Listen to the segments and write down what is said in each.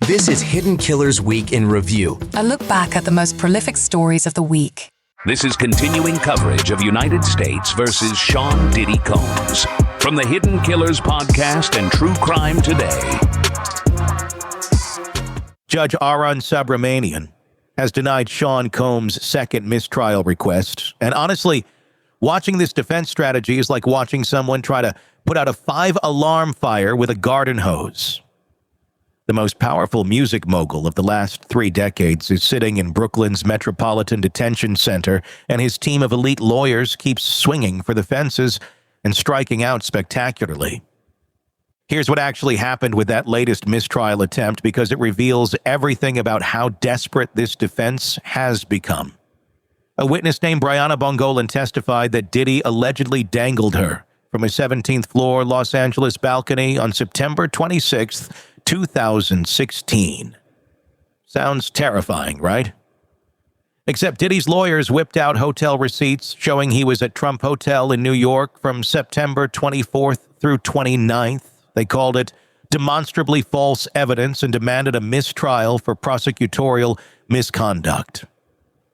This is Hidden Killers Week in Review. A look back at the most prolific stories of the week. This is continuing coverage of United States versus Sean Diddy Combs from the Hidden Killers podcast and True Crime Today. Judge Arun Subramanian has denied Sean Combs' second mistrial request. And honestly, watching this defense strategy is like watching someone try to put out a 5-alarm fire with a garden hose. The most powerful music mogul of the last 3 decades is sitting in Brooklyn's Metropolitan Detention Center, and his team of elite lawyers keeps swinging for the fences and striking out spectacularly. Here's what actually happened with that latest mistrial attempt, because it reveals everything about how desperate this defense has become. A witness named Brianna Bongolan testified that Diddy allegedly dangled her from a 17th floor Los Angeles balcony on September 26th, 2016. Sounds terrifying, right? Except Diddy's lawyers whipped out hotel receipts showing he was at Trump Hotel in New York from September 24th through 29th. They called it demonstrably false evidence and demanded a mistrial for prosecutorial misconduct.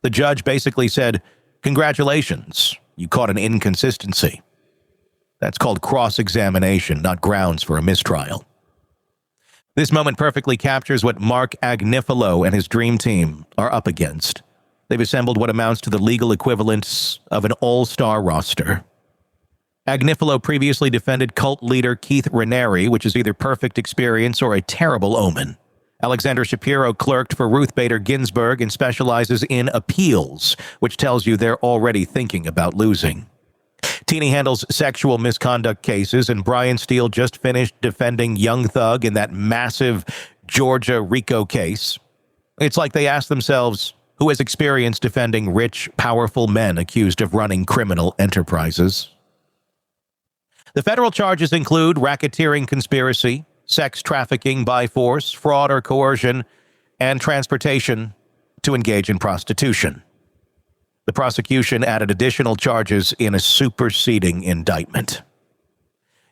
The judge basically said, "Congratulations, you caught an inconsistency." That's called cross-examination, not grounds for a mistrial. This moment perfectly captures what Mark Agnifilo and his dream team are up against. They've assembled what amounts to the legal equivalent of an all-star roster. Agnifilo previously defended cult leader Keith Raniere, which is either perfect experience or a terrible omen. Alexander Shapiro clerked for Ruth Bader Ginsburg and specializes in appeals, which tells you they're already thinking about losing. Teeny handles sexual misconduct cases, and Brian Steele just finished defending Young Thug in that massive Georgia RICO case. It's like they asked themselves, who has experience defending rich, powerful men accused of running criminal enterprises? The federal charges include racketeering conspiracy, sex trafficking by force, fraud or coercion, and transportation to engage in prostitution. The prosecution added additional charges in a superseding indictment.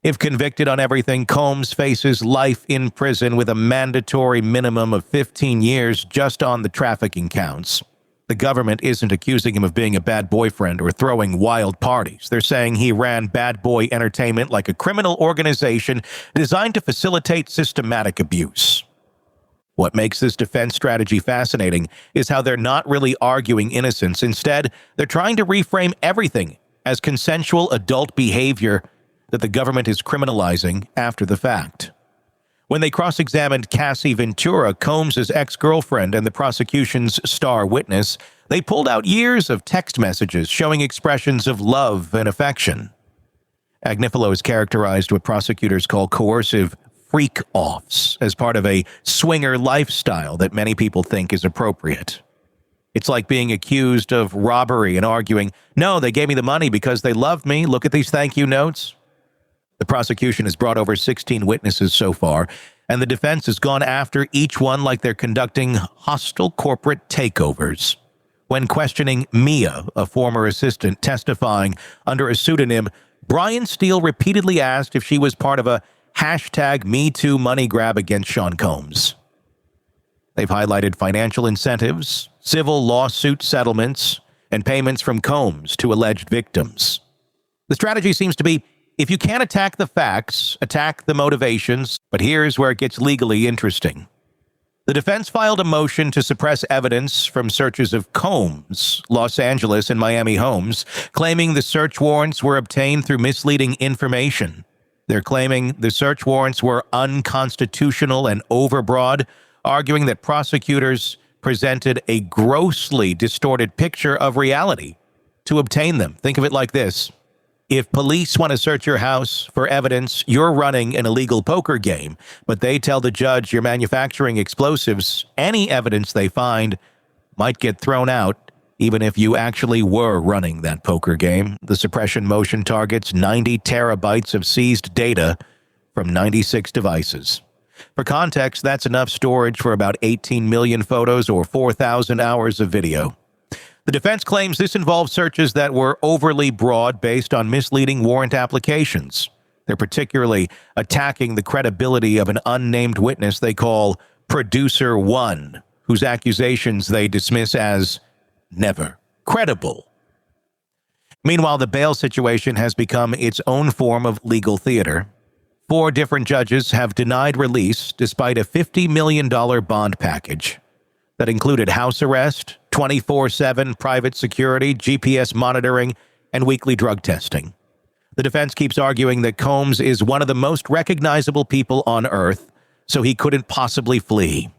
If convicted on everything, Combs faces life in prison with a mandatory minimum of 15 years just on the trafficking counts. The government isn't accusing him of being a bad boyfriend or throwing wild parties. They're saying he ran Bad Boy Entertainment like a criminal organization designed to facilitate systematic abuse. What makes this defense strategy fascinating is how they're not really arguing innocence. Instead, they're trying to reframe everything as consensual adult behavior that the government is criminalizing after the fact. When they cross-examined Cassie Ventura, Combs' ex-girlfriend and the prosecution's star witness, they pulled out years of text messages showing expressions of love and affection. Agnifilo is characterized what prosecutors call coercive freak-offs as part of a swinger lifestyle that many people think is appropriate. It's like being accused of robbery and arguing, "No, they gave me the money because they loved me. Look at these thank you notes." The prosecution has brought over 16 witnesses so far, and the defense has gone after each one like they're conducting hostile corporate takeovers. When questioning Mia, a former assistant testifying under a pseudonym, Brian Steele repeatedly asked if she was part of a #MeToo money grab against Sean Combs. They've highlighted financial incentives, civil lawsuit settlements, and payments from Combs to alleged victims. The strategy seems to be, if you can't attack the facts, attack the motivations, but here's where it gets legally interesting. The defense filed a motion to suppress evidence from searches of Combs' Los Angeles and Miami homes, claiming the search warrants were obtained through misleading information. They're claiming the search warrants were unconstitutional and overbroad, arguing that prosecutors presented a grossly distorted picture of reality to obtain them. Think of it like this. If police want to search your house for evidence you're running an illegal poker game, but they tell the judge you're manufacturing explosives, any evidence they find might get thrown out, even if you actually were running that poker game. The suppression motion targets 90 terabytes of seized data from 96 devices. For context, that's enough storage for about 18 million photos or 4,000 hours of video. The defense claims this involves searches that were overly broad based on misleading warrant applications. They're particularly attacking the credibility of an unnamed witness they call producer one, whose accusations they dismiss as never credible. Meanwhile, the bail situation has become its own form of legal theater. 4 different judges have denied release despite a $50 million bond package that included house arrest, 24/7 private security, GPS monitoring, and weekly drug testing. The defense keeps arguing that Combs is one of the most recognizable people on earth, so he couldn't possibly flee.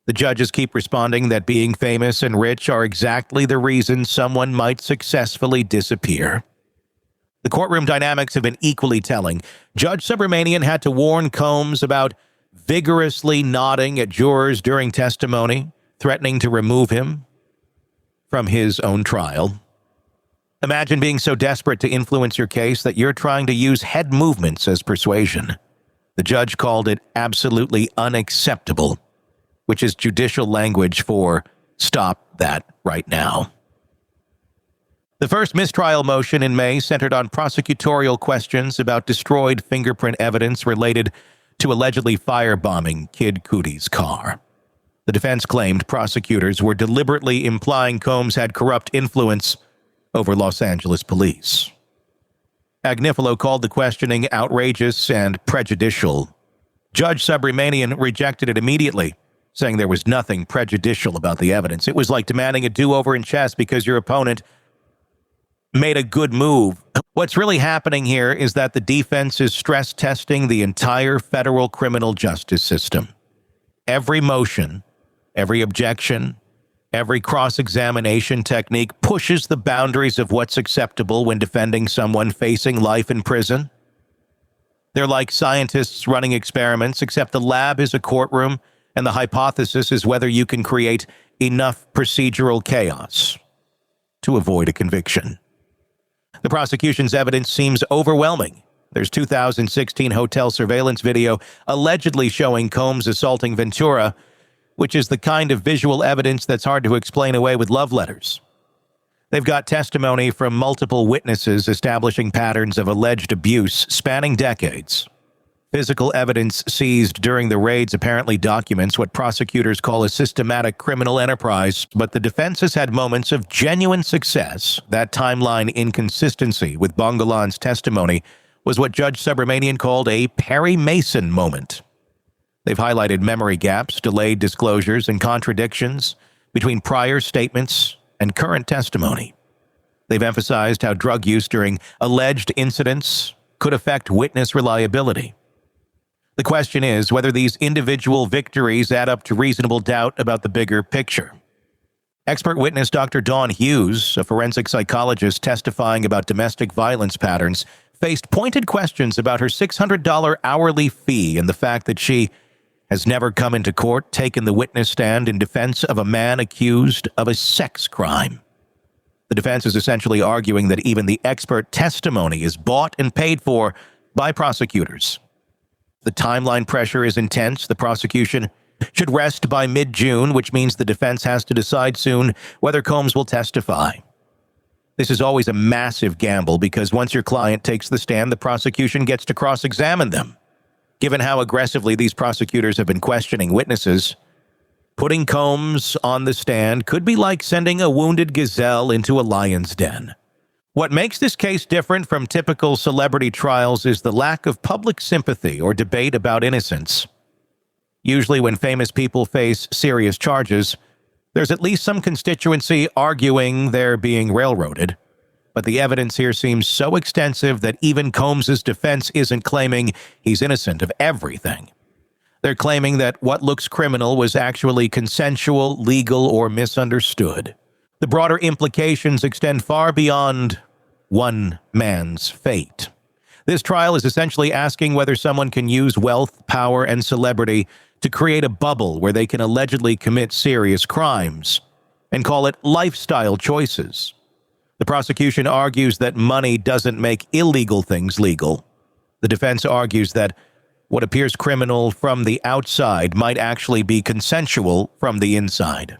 The judges keep responding that being famous and rich are exactly the reason someone might successfully disappear. The courtroom dynamics have been equally telling. Judge Subramanian had to warn Combs about vigorously nodding at jurors during testimony, threatening to remove him from his own trial. Imagine being so desperate to influence your case that you're trying to use head movements as persuasion. The judge called it absolutely unacceptable, which is judicial language for stop that right now. The first mistrial motion in May centered on prosecutorial questions about destroyed fingerprint evidence related to allegedly firebombing Kid Cudi's car. The defense claimed prosecutors were deliberately implying Combs had corrupt influence over Los Angeles police. Agnifilo called the questioning outrageous and prejudicial. Judge Subramanian rejected it immediately, saying there was nothing prejudicial about the evidence. It was like demanding a do-over in chess because your opponent made a good move. What's really happening here is that the defense is stress testing the entire federal criminal justice system. Every motion, every objection, every cross-examination technique pushes the boundaries of what's acceptable when defending someone facing life in prison. They're like scientists running experiments, except the lab is a courtroom, and the hypothesis is whether you can create enough procedural chaos to avoid a conviction. The prosecution's evidence seems overwhelming. There's 2016 hotel surveillance video allegedly showing Combs assaulting Ventura, which is the kind of visual evidence that's hard to explain away with love letters. They've got testimony from multiple witnesses establishing patterns of alleged abuse spanning decades. Physical evidence seized during the raids apparently documents what prosecutors call a systematic criminal enterprise, but the defense has had moments of genuine success. That timeline inconsistency with Bongolan's testimony was what Judge Subramanian called a Perry Mason moment. They've highlighted memory gaps, delayed disclosures, and contradictions between prior statements and current testimony. They've emphasized how drug use during alleged incidents could affect witness reliability. The question is whether these individual victories add up to reasonable doubt about the bigger picture. Expert witness Dr. Dawn Hughes, a forensic psychologist testifying about domestic violence patterns, faced pointed questions about her $600 hourly fee and the fact that she has never come into court, taken the witness stand in defense of a man accused of a sex crime. The defense is essentially arguing that even the expert testimony is bought and paid for by prosecutors. The timeline pressure is intense. The prosecution should rest by mid-June, which means the defense has to decide soon whether Combs will testify. This is always a massive gamble because once your client takes the stand, the prosecution gets to cross-examine them. Given how aggressively these prosecutors have been questioning witnesses, putting Combs on the stand could be like sending a wounded gazelle into a lion's den. What makes this case different from typical celebrity trials is the lack of public sympathy or debate about innocence. Usually when famous people face serious charges, there's at least some constituency arguing they're being railroaded. But the evidence here seems so extensive that even Combs' defense isn't claiming he's innocent of everything. They're claiming that what looks criminal was actually consensual, legal, or misunderstood. The broader implications extend far beyond one man's fate. This trial is essentially asking whether someone can use wealth, power, and celebrity to create a bubble where they can allegedly commit serious crimes and call it lifestyle choices. The prosecution argues that money doesn't make illegal things legal. The defense argues that what appears criminal from the outside might actually be consensual from the inside.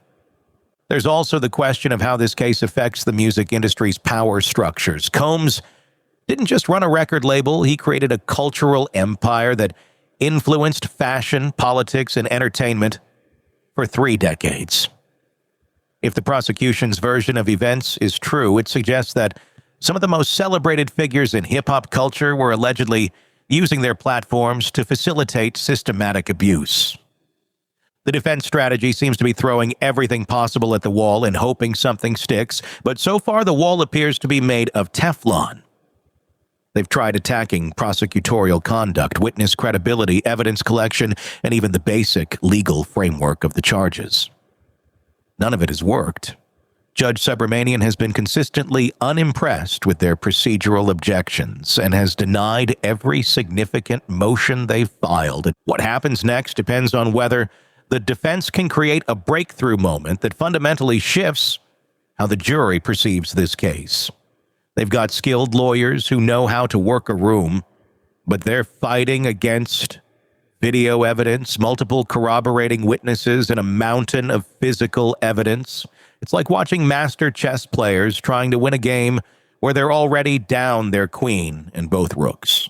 There's also the question of how this case affects the music industry's power structures. Combs didn't just run a record label, he created a cultural empire that influenced fashion, politics, and entertainment for 3 decades. If the prosecution's version of events is true, it suggests that some of the most celebrated figures in hip-hop culture were allegedly using their platforms to facilitate systematic abuse. The defense strategy seems to be throwing everything possible at the wall and hoping something sticks, but so far the wall appears to be made of Teflon. They've tried attacking prosecutorial conduct, witness credibility, evidence collection, and even the basic legal framework of the charges. None of it has worked. Judge Subramanian has been consistently unimpressed with their procedural objections and has denied every significant motion they've filed. What happens next depends on whether the defense can create a breakthrough moment that fundamentally shifts how the jury perceives this case. They've got skilled lawyers who know how to work a room, but they're fighting against video evidence, multiple corroborating witnesses, and a mountain of physical evidence. It's like watching master chess players trying to win a game where they're already down their queen and both rooks.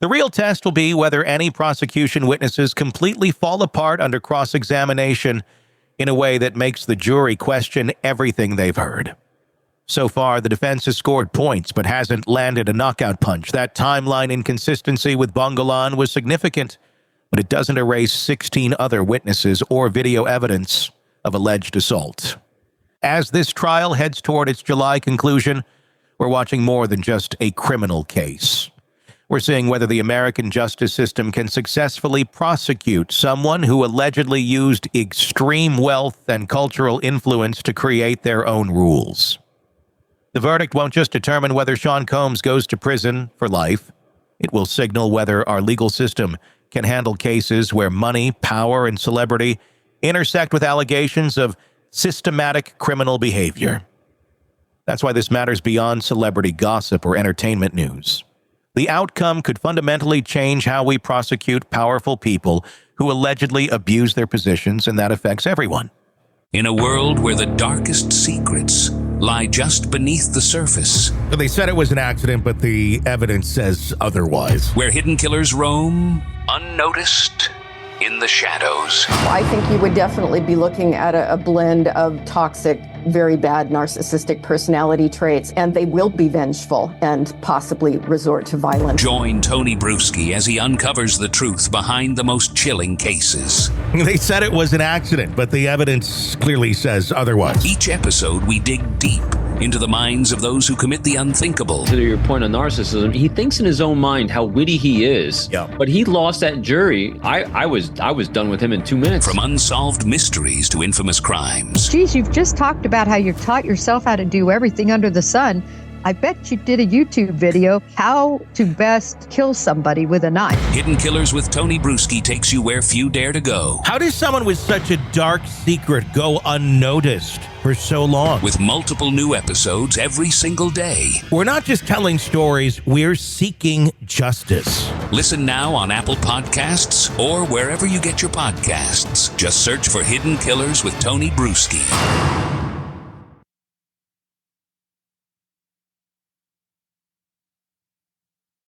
The real test will be whether any prosecution witnesses completely fall apart under cross-examination in a way that makes the jury question everything they've heard. So far, the defense has scored points but hasn't landed a knockout punch. That timeline inconsistency with Bongolan was significant, but it doesn't erase 16 other witnesses or video evidence of alleged assault. As this trial heads toward its July conclusion, we're watching more than just a criminal case. We're seeing whether the American justice system can successfully prosecute someone who allegedly used extreme wealth and cultural influence to create their own rules. The verdict won't just determine whether Sean Combs goes to prison for life. It will signal whether our legal system can handle cases where money, power, and celebrity intersect with allegations of systematic criminal behavior. That's why this matters beyond celebrity gossip or entertainment news. The outcome could fundamentally change how we prosecute powerful people who allegedly abuse their positions, and that affects everyone. In a world where the darkest secrets lie just beneath the surface, They said it was an accident, but the evidence says otherwise. where hidden killers roam unnoticed in the shadows. I think you would definitely be looking at a blend of toxic, very bad narcissistic personality traits, and they will be vengeful and possibly resort to violence. Join Tony Brueski as he uncovers the truth behind the most chilling cases. They said it was an accident, but the evidence clearly says otherwise. Each episode, we dig deep into the minds of those who commit the unthinkable. To your point on narcissism, he thinks in his own mind how witty he is. Yeah. But he lost that jury. I was done with him in 2 minutes. From unsolved mysteries to infamous crimes. Geez, you've just talked about how you've taught yourself how to do everything under the sun. I bet you did a YouTube video, how to best kill somebody with a knife. Hidden Killers with Tony Brueski takes you where few dare to go. How does someone with such a dark secret go unnoticed for so long? With multiple new episodes every single day. We're not just telling stories, we're seeking justice. Listen now on Apple Podcasts or wherever you get your podcasts. Just search for Hidden Killers with Tony Brueski.